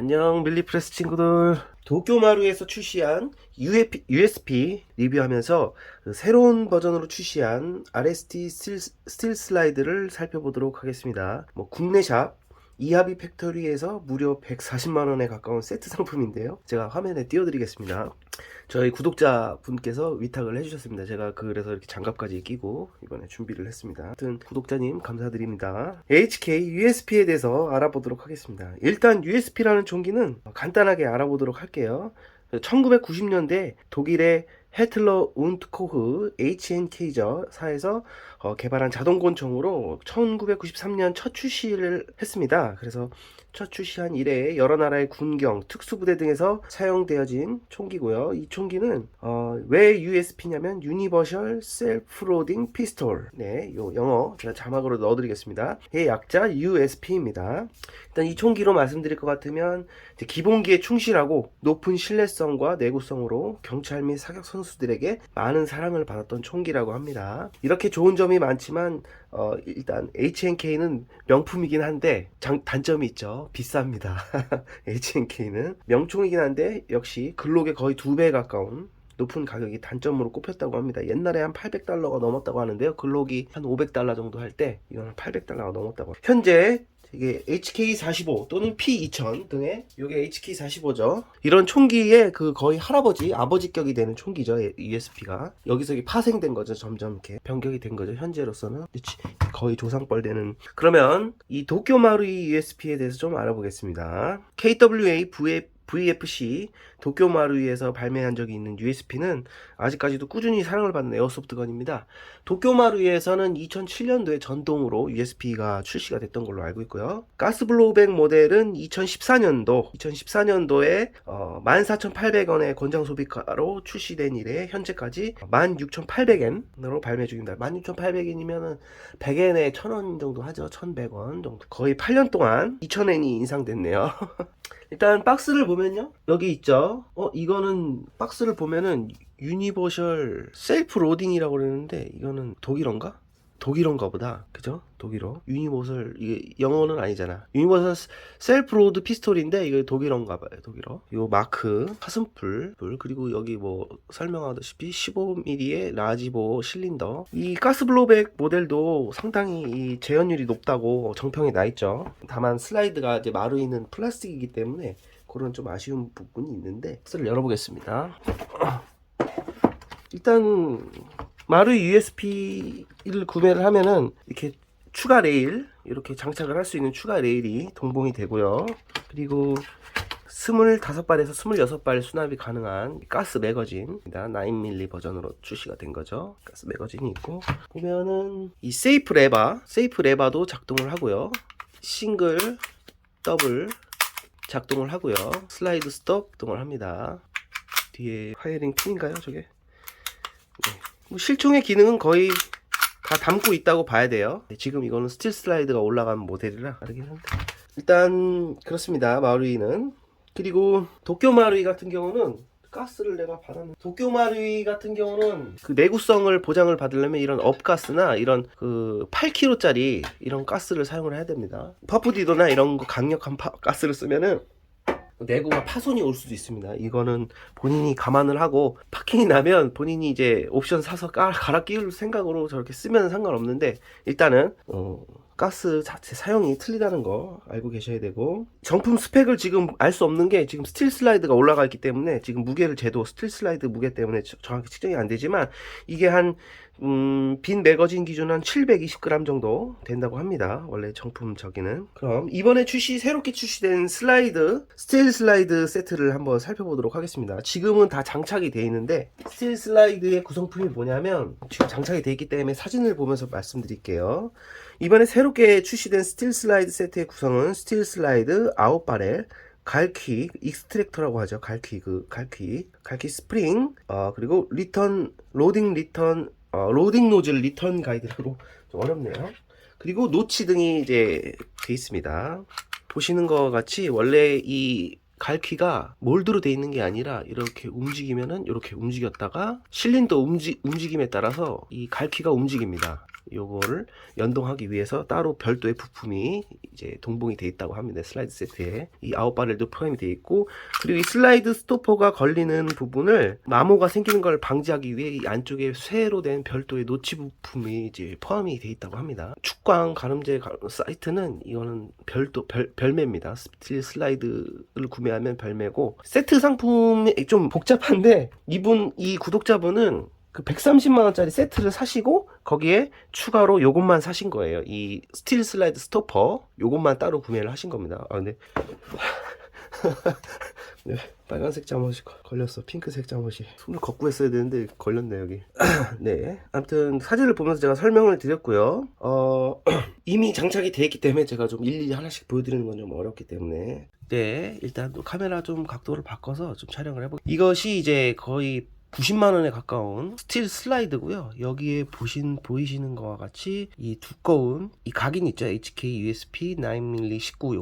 안녕 밀리프레스 친구들. 도쿄마루에서 출시한 USP 리뷰하면서 새로운 버전으로 출시한 RST 스틸 슬라이드를 살펴보도록 하겠습니다. 국내샵 이하비 팩토리에서 무려 140만원에 가까운 세트 상품인데요, 제가 화면에 띄워드리겠습니다. 저희 구독자분께서 위탁을 해주셨습니다. 제가 그래서 이렇게 장갑까지 끼고 이번에 준비를 했습니다. 하여튼 구독자님 감사드립니다. HK USP에 대해서 알아보도록 하겠습니다. 일단 USP라는 총기는 간단하게 알아보도록 할게요. 1990년대 독일의 헤틀러 운트코흐 HNK사에서 개발한 자동권총으로 1993년 첫 출시를 했습니다. 그래서 첫 출시한 이래 여러 나라의 군경, 특수부대 등에서 사용되어진 총기고요. 이 총기는 왜 USP냐면 유니버셜 셀프 로딩 피스톨. 네, 요 영어 제가 자막으로 넣어드리겠습니다. 의 약자 USP입니다. 일단 이 총기로 말씀드릴 것 같으면 이제 기본기에 충실하고 높은 신뢰성과 내구성으로 경찰 및 사격 선수들에게 많은 사랑을 받았던 총기라고 합니다. 이렇게 좋은 점이 많지만 일단 HNK는 명품이긴 한데 단점이 있죠. 비쌉니다. HNK는 명총이긴 한데 역시 글록의 거의 2배 가까운 높은 가격이 단점으로 꼽혔다고 합니다. 옛날에 한 $800가 넘었다고 하는데요, 글록이 한 $500 정도 할 때 이거는 $800가 넘었다고. 현재 이게 HK45 또는 P2000 등의 요게 HK45죠. 이런 총기의 그 거의 아버지격이 되는 총기죠. USP가 여기서 이게 파생된 거죠. 점점 이렇게 변경이 된 거죠. 현재로서는 거의 조상뻘 되는. 그러면 이 도쿄마루이 USP에 대해서 좀 알아보겠습니다. KWA VFC 도쿄마루이에서 발매한 적이 있는 USP는 아직까지도 꾸준히 사랑을 받는 에어소프트건입니다. 도쿄마루이에서는 2007년도에 전동으로 USP가 출시가 됐던 걸로 알고 있고요. 가스블로우백 모델은 2014년도에 14,800원의 권장 소비가로 출시된 이래 현재까지 16,800엔으로 발매 중입니다. 16,800엔이면 100엔에 1,000원 정도 하죠. 1,100원 정도. 거의 8년 동안 2,000엔이 인상됐네요. 일단 박스를 보면요, 여기 있죠. 이거는 박스를 보면은 유니버셜 셀프 로딩이라고 그러는데 이거는 독일어인가 보다. 그죠? 독일어. 유니버설, 이게 영어는 아니잖아. 유니버설 셀프 로드 피스톨인데 이거 독일어인가 봐요. 독일어. 요 마크, 파슴풀, 그리고 여기 설명하다시피 15mm의 라지보 실린더. 이 가스블로백 모델도 상당히 이 재현율이 높다고 정평이 나 있죠. 다만 슬라이드가 이제 마루이는 플라스틱이기 때문에 그런 좀 아쉬운 부분이 있는데, 박스를 열어보겠습니다. 일단 마루이 USP를 구매를 하면은 이렇게 추가 레일, 이렇게 장착을 할 수 있는 추가 레일이 동봉이 되고요. 그리고 25발에서 26발 수납이 가능한 가스 매거진입니다. 9mm 버전으로 출시가 된 거죠. 가스 매거진이 있고, 보면은 이 세이프 레바도 작동을 하고요. 싱글, 더블 작동을 하고요. 슬라이드 스톱 작동을 합니다. 뒤에 파이어링 핀인가요, 저게? 네. 실총의 기능은 거의 다 담고 있다고 봐야 돼요. 지금 이거는 스틸 슬라이드가 올라간 모델이라 다르긴 한데, 일단 그렇습니다. 마루이는. 그리고 도쿄마루이 같은 경우는 가스를 내가 받았는데, 도쿄마루이 같은 경우는 그 내구성을 보장을 받으려면 이런 업가스나 이런 그 8kg짜리 이런 가스를 사용을 해야 됩니다. 퍼프디도나 이런 거 강력한 가스를 쓰면은 내구가 파손이 올 수도 있습니다. 이거는 본인이 감안을 하고, 파킹이 나면 본인이 이제 옵션 사서 갈아 끼울 생각으로 저렇게 쓰면 상관없는데, 일단은 가스 자체 사용이 틀리다는 거 알고 계셔야 되고, 정품 스펙을 지금 알 수 없는 게, 지금 스틸 슬라이드가 올라가 있기 때문에 지금 무게를 재도 스틸 슬라이드 무게 때문에 정확히 측정이 안 되지만, 이게 한 빈 매거진 기준 한 720g 정도 된다고 합니다. 원래 정품 저기는. 그럼 이번에 새롭게 출시된 스틸 슬라이드 세트를 한번 살펴보도록 하겠습니다. 지금은 다 장착이 되어 있는데, 스틸 슬라이드의 구성품이 뭐냐면, 지금 장착이 되어 있기 때문에 사진을 보면서 말씀드릴게요. 이번에 새롭게 출시된 스틸 슬라이드 세트의 구성은 스틸 슬라이드 9바렐, 갈퀴 익스트랙터라고 하죠. 갈퀴 스프링, 그리고 로딩 노즐 리턴 가이드라고 좀 어렵네요. 그리고 노치 등이 이제 돼 있습니다. 보시는 것 같이 원래 이 갈퀴가 몰드로 돼 있는 게 아니라 이렇게 움직이면은 이렇게 움직였다가 실린더 움직임에 따라서 이 갈퀴가 움직입니다. 요거를 연동하기 위해서 따로 별도의 부품이 이제 동봉이 돼 있다고 합니다. 슬라이드 세트에 이 아웃바렐도 포함이 돼 있고, 그리고 이 슬라이드 스토퍼가 걸리는 부분을 마모가 생기는 걸 방지하기 위해 이 안쪽에 쇠로 된 별도의 노치 부품이 이제 포함이 돼 있다고 합니다. 축광 가늠제 사이트는 이거는 별매입니다. 스틸 슬라이드를 구매하면 별매고, 세트 상품이 좀 복잡한데 이 구독자분은 그 130만원짜리 세트를 사시고 거기에 추가로 요것만 사신 거예요. 이 스틸 슬라이드 스토퍼 요것만 따로 구매를 하신 겁니다. 아 근데 네, 빨간색 잠옷이 걸렸어. 핑크색 잠옷이. 손을 걷고 했어야 되는데 걸렸네 여기. 네, 아무튼 사진을 보면서 제가 설명을 드렸고요. 이미 장착이 되어 있기 때문에 제가 좀 일일이 하나씩 보여드리는 건 좀 어렵기 때문에, 네, 일단 또 카메라 좀 각도를 바꿔서 좀 촬영을 해볼게요. 이것이 이제 거의 90만원에 가까운 스틸 슬라이드고요. 여기에 보이시는 것과 같이 이 두꺼운 이 각인 있죠. HK USP 9mm 19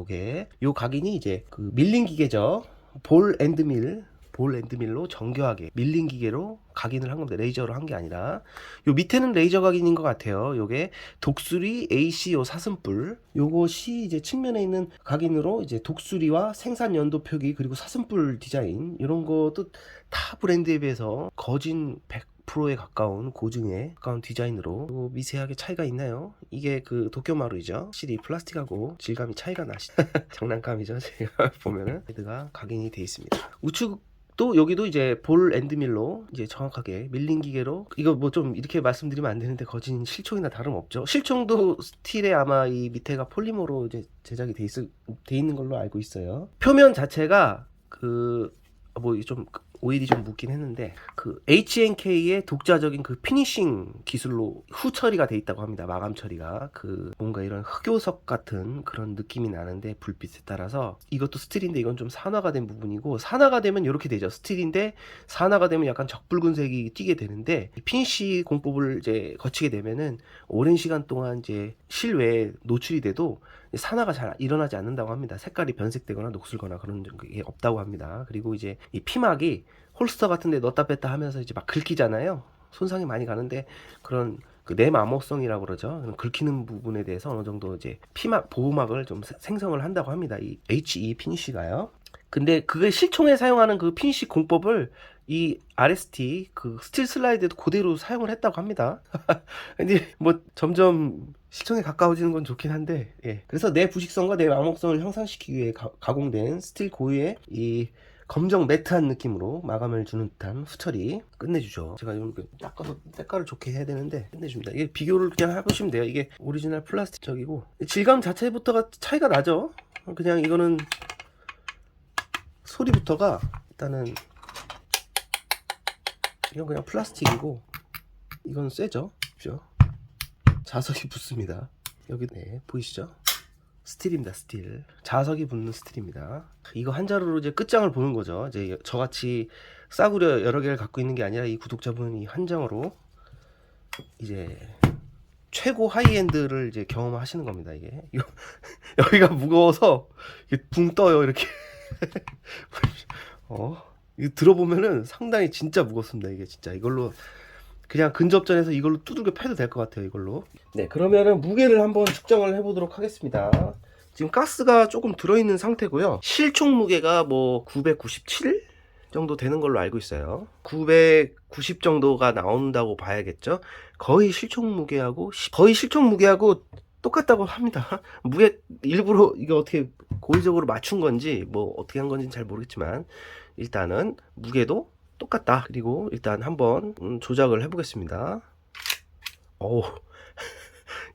요 각인이 이제 그 밀링 기계죠. 볼 앤드밀로 정교하게 밀링 기계로 각인을 한 겁니다. 레이저로 한 게 아니라. 요 밑에는 레이저 각인인 것 같아요. 요게 독수리 AC 요 사슴뿔. 요것이 이제 측면에 있는 각인으로 이제 독수리와 생산 연도 표기 그리고 사슴뿔 디자인 이런 것도 타 브랜드에 비해서 거진 100%에 가까운 고증에 가까운 디자인으로 미세하게 차이가 있나요? 이게 그 도쿄마루이죠. 확실히 플라스틱하고 질감이 차이가 나시. 장난감이죠. 제가 보면은 헤드가 각인이 되어 있습니다. 우측 또 여기도 이제 볼 앤드밀로 이제 정확하게 밀링 기계로, 이거 뭐 좀 이렇게 말씀드리면 안 되는데 거진 실총이나 다름없죠. 실총도 스틸에 아마 이 밑에가 폴리머로 이제 제작이 돼 있는 걸로 알고 있어요. 표면 자체가 그 뭐 좀 오일이 좀 묻긴 했는데 그 HNK의 독자적인 그 피니싱 기술로 후 처리가 돼 있다고 합니다. 마감 처리가 그 뭔가 이런 흑요석 같은 그런 느낌이 나는데 불빛에 따라서 이것도 스틸인데 이건 좀 산화가 된 부분이고, 산화가 되면 이렇게 되죠. 스틸인데 산화가 되면 약간 적붉은색이 띄게 되는데, 피니시 공법을 이제 거치게 되면은 오랜 시간 동안 이제 실외에 노출이 돼도 산화가 잘 일어나지 않는다고 합니다. 색깔이 변색되거나 녹슬거나 그런 게 없다고 합니다. 그리고 이제 이 피막이 홀스터 같은 데 넣었다 뺐다 하면서 이제 막 긁히잖아요. 손상이 많이 가는데 그런 그 내마모성이라고 그러죠. 긁히는 부분에 대해서 어느 정도 이제 피막 보호막을 좀 생성을 한다고 합니다. 이 HE 피니쉬가요. 근데 그게 실총에 사용하는 그 피니쉬 공법을 이 RST 그 스틸 슬라이드에도 그대로 사용을 했다고 합니다. 근데 뭐 점점 실총에 가까워지는 건 좋긴 한데, 예. 그래서 내 부식성과 내 마모성을 향상시키기 위해 가공된 스틸 고유의 이 검정 매트한 느낌으로 마감을 주는 듯한 후처리 끝내주죠. 제가 이렇게 닦아서 색깔을 좋게 해야 되는데 끝내줍니다. 이게 비교를 그냥 해보시면 돼요. 이게 오리지널 플라스틱적이고 질감 자체부터가 차이가 나죠. 그냥 이거는 소리부터가 일단은 이건 그냥 플라스틱이고 이건 쇠죠. 그죠? 자석이 붙습니다. 여기 네 보이시죠? 스틸입니다. 스틸. 자석이 붙는 스틸입니다. 이거 한 자루로 이제 끝장을 보는 거죠. 이제 저같이 싸구려 여러 개를 갖고 있는 게 아니라 이 구독자분은 이 한 장으로 이제 최고 하이엔드를 이제 경험하시는 겁니다. 이게 여기가 무거워서 이게 붕 떠요. 이렇게. 이거 들어보면은 상당히 진짜 무겁습니다. 이게 진짜 이걸로 그냥 근접전에서 이걸로 두들겨 패도 될 것 같아요. 이걸로. 네, 그러면은 무게를 한번 측정을 해보도록 하겠습니다. 지금 가스가 조금 들어있는 상태고요. 실총 무게가 뭐 997 정도 되는 걸로 알고 있어요. 990 정도가 나온다고 봐야겠죠. 거의 실총 무게하고 똑같다고 합니다. 무게 일부러 이게 어떻게 고의적으로 맞춘 건지 뭐 어떻게 한 건지는 잘 모르겠지만 일단은 무게도 똑같다. 그리고 일단 한번 조작을 해보겠습니다. 어우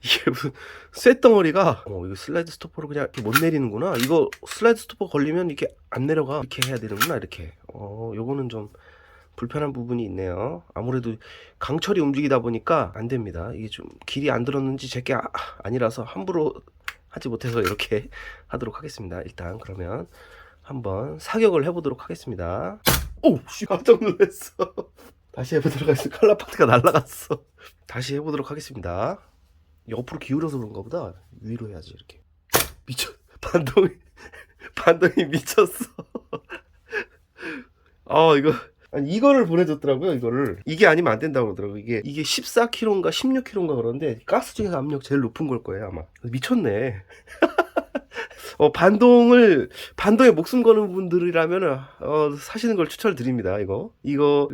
이게 무슨 쇳덩어리가 이거 슬라이드 스토퍼로 그냥 이렇게 못 내리는구나. 이거 슬라이드 스토퍼 걸리면 이렇게 안 내려가. 이렇게 해야 되는구나. 이렇게 요거는 좀 불편한 부분이 있네요. 아무래도 강철이 움직이다 보니까 안 됩니다. 이게 좀 길이 안 들었는지 제게 아니라서 함부로 하지 못해서 이렇게 하도록 하겠습니다. 일단 그러면 한번 사격을 해보도록 하겠습니다. 오! 씨, 깜짝 놀랐어. 다시 해보도록 하겠습니다. 칼라 파트가 날라갔어. 다시 해보도록 하겠습니다. 옆으로 기울여서 그런가 보다. 위로 해야지 이렇게. 반동이 미쳤어. 이거 아니, 이거를 보내줬더라고요. 이거를. 이게 아니면 안 된다고 그러더라고요. 이게 14kg인가 16kg인가 그러는데 가스 중에서 압력 제일 높은 걸 거예요 아마. 미쳤네. 반동에 목숨 거는 분들이라면은, 사시는 걸 추천드립니다, 이거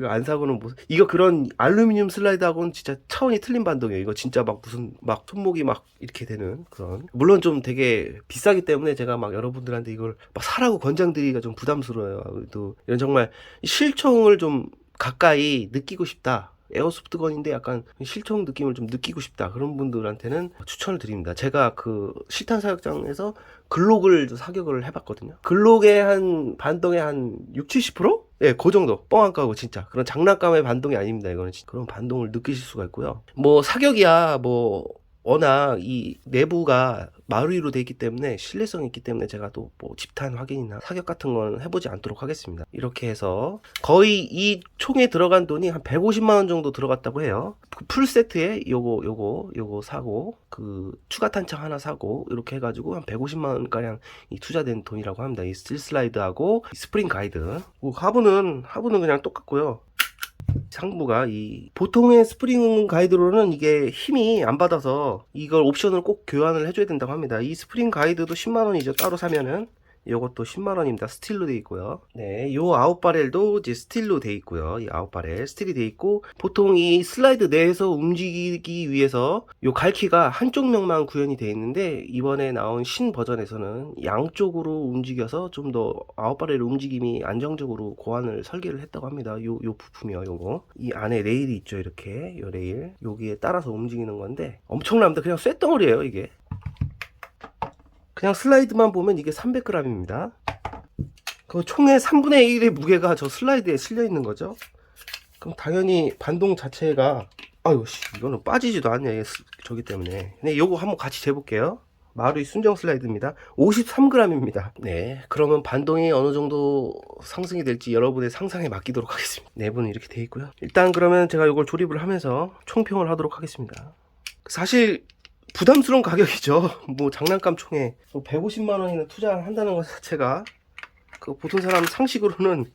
안 사고는 이거 그런 알루미늄 슬라이드하고는 진짜 차원이 틀린 반동이에요. 이거 진짜 막 무슨, 막 손목이 막 이렇게 되는 그런. 물론 좀 되게 비싸기 때문에 제가 막 여러분들한테 이걸 막 사라고 권장드리기가 좀 부담스러워요. 또, 이런 정말 실총을 좀 가까이 느끼고 싶다. 에어소프트건인데 약간 실총 느낌을 좀 느끼고 싶다. 그런 분들한테는 추천을 드립니다. 제가 그 실탄 사격장에서 글록을 사격을 해봤거든요. 글록의 한 반동의 한 6, 70%? 예, 그 정도. 뻥 안 까고 진짜. 그런 장난감의 반동이 아닙니다. 이거는 그런 반동을 느끼실 수가 있고요. 뭐 사격이야 뭐 워낙 이 내부가 마루이로 되어 있기 때문에 신뢰성이 있기 때문에 제가 또 뭐 집탄 확인이나 사격 같은 건 해보지 않도록 하겠습니다. 이렇게 해서 거의 이 총에 들어간 돈이 한 150만 원 정도 들어갔다고 해요. 그 풀 세트에 요거 사고 그 추가 탄창 하나 사고 이렇게 해가지고 한 150만 원 가량 이 투자된 돈이라고 합니다. 이 스틸 슬라이드하고 이 스프링 가이드. 하부는 그냥 똑같고요. 상부가 이 보통의 스프링 가이드로는 이게 힘이 안 받아서 이걸 옵션을 꼭 교환을 해줘야 된다고 합니다. 이 스프링 가이드도 10만원이죠. 따로 사면은. 요것도 10만원입니다. 스틸로 돼 있고요. 네, 요 아웃바렐도 이제 스틸로 돼 있고요. 이 아웃바렐 스틸이 돼 있고, 보통 이 슬라이드 내에서 움직이기 위해서 요 갈퀴가 한쪽 면만 구현이 돼 있는데, 이번에 나온 신 버전에서는 양쪽으로 움직여서 좀 더 아웃바렐 움직임이 안정적으로 고안을 설계를 했다고 합니다. 요 부품이요. 요거 이 안에 레일이 있죠. 이렇게 요 레일 여기에 따라서 움직이는 건데 엄청납니다. 그냥 쇳덩어리예요. 이게 그냥 슬라이드만 보면 이게 300g입니다. 그 총의 3분의 1의 무게가 저 슬라이드에 실려 있는 거죠. 그럼 당연히 반동 자체가 이거는 빠지지도 않네. 저기 때문에. 네, 요거 한번 같이 재볼게요. 마루이 순정 슬라이드입니다. 53g입니다. 네, 그러면 반동이 어느 정도 상승이 될지 여러분의 상상에 맡기도록 하겠습니다. 내부는 이렇게 돼 있고요. 일단 그러면 제가 이걸 조립을 하면서 총평을 하도록 하겠습니다. 사실 부담스러운 가격이죠. 뭐 장난감 총에 150만 원이나 투자를 한다는 것 자체가 그 보통 사람 상식으로는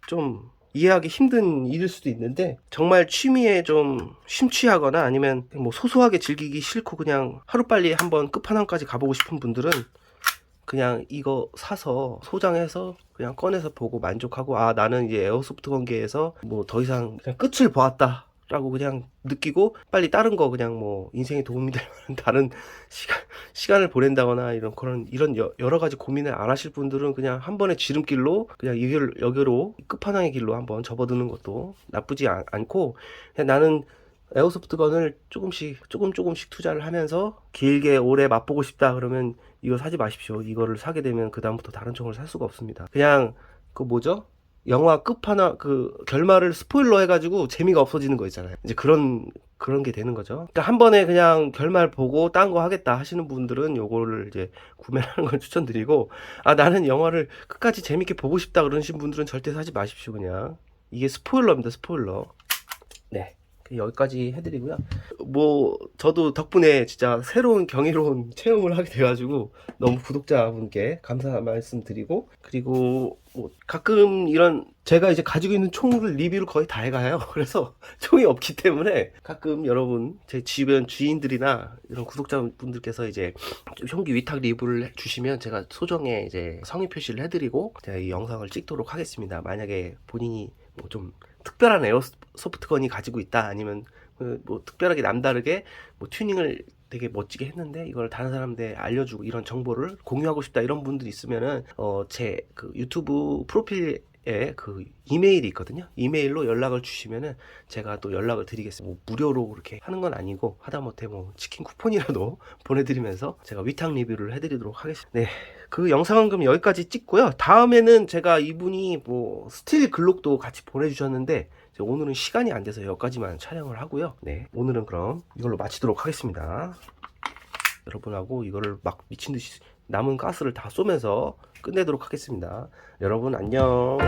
좀 이해하기 힘든 일일 수도 있는데, 정말 취미에 좀 심취하거나 아니면 뭐 소소하게 즐기기 싫고 그냥 하루빨리 한번 끝판왕까지 가보고 싶은 분들은 그냥 이거 사서 소장해서 그냥 꺼내서 보고 만족하고, 나는 이제 에어소프트 관계에서 뭐 더 이상 그냥 끝을 보았다 라고 그냥 느끼고 빨리 다른 거 그냥 뭐 인생에 도움이 될 만한 다른 시간을 보낸다거나 이런 여러 가지 고민을 안 하실 분들은 그냥 한 번의 지름길로 그냥 여기로 끝판왕의 길로 한번 접어드는 것도 나쁘지 않고, 그냥 나는 에어소프트건을 조금씩 투자를 하면서 길게 오래 맛보고 싶다 그러면 이거 사지 마십시오. 이거를 사게 되면 그 다음부터 다른 총을 살 수가 없습니다. 그냥 그 뭐죠? 영화 끝판왕 그 결말을 스포일러 해가지고 재미가 없어지는 거 있잖아요. 이제 그런 게 되는 거죠. 그러니까 한 번에 그냥 결말 보고 딴 거 하겠다 하시는 분들은 요거를 이제 구매하는 걸 추천드리고, 나는 영화를 끝까지 재밌게 보고 싶다 그러신 분들은 절대 사지 마십시오. 그냥 이게 스포일러입니다. 스포일러. 네, 여기까지 해드리고요. 뭐 저도 덕분에 진짜 새로운 경이로운 체험을 하게 돼가지고 너무 구독자분께 감사 말씀드리고, 그리고 뭐 가끔 이런 제가 이제 가지고 있는 총을 리뷰를 거의 다 해가요. 그래서 총이 없기 때문에 가끔 여러분 제 주변 지인들이나 이런 구독자분들께서 이제 흉기 위탁 리뷰를 주시면 제가 소정에 이제 성의 표시를 해드리고 제가 이 영상을 찍도록 하겠습니다. 만약에 본인이 뭐 좀 특별한 에어소프트건이 가지고 있다, 아니면 뭐 특별하게 남다르게 뭐 튜닝을 되게 멋지게 했는데 이걸 다른 사람들에 알려주고 이런 정보를 공유하고 싶다, 이런 분들이 있으면은 제 그 유튜브 프로필에 그 이메일이 있거든요. 이메일로 연락을 주시면은 제가 또 연락을 드리겠습니다. 뭐 무료로 그렇게 하는 건 아니고 하다못해 뭐 치킨 쿠폰이라도 보내드리면서 제가 위탁 리뷰를 해드리도록 하겠습니다. 네, 그 영상은 그럼 여기까지 찍고요. 다음에는 제가 이분이 뭐 스틸 글록도 같이 보내주셨는데 오늘은 시간이 안 돼서 여기까지만 촬영을 하고요. 네, 오늘은 그럼 이걸로 마치도록 하겠습니다. 여러분하고 이거를 막 미친듯이 남은 가스를 다 쏘면서 끝내도록 하겠습니다. 여러분 안녕.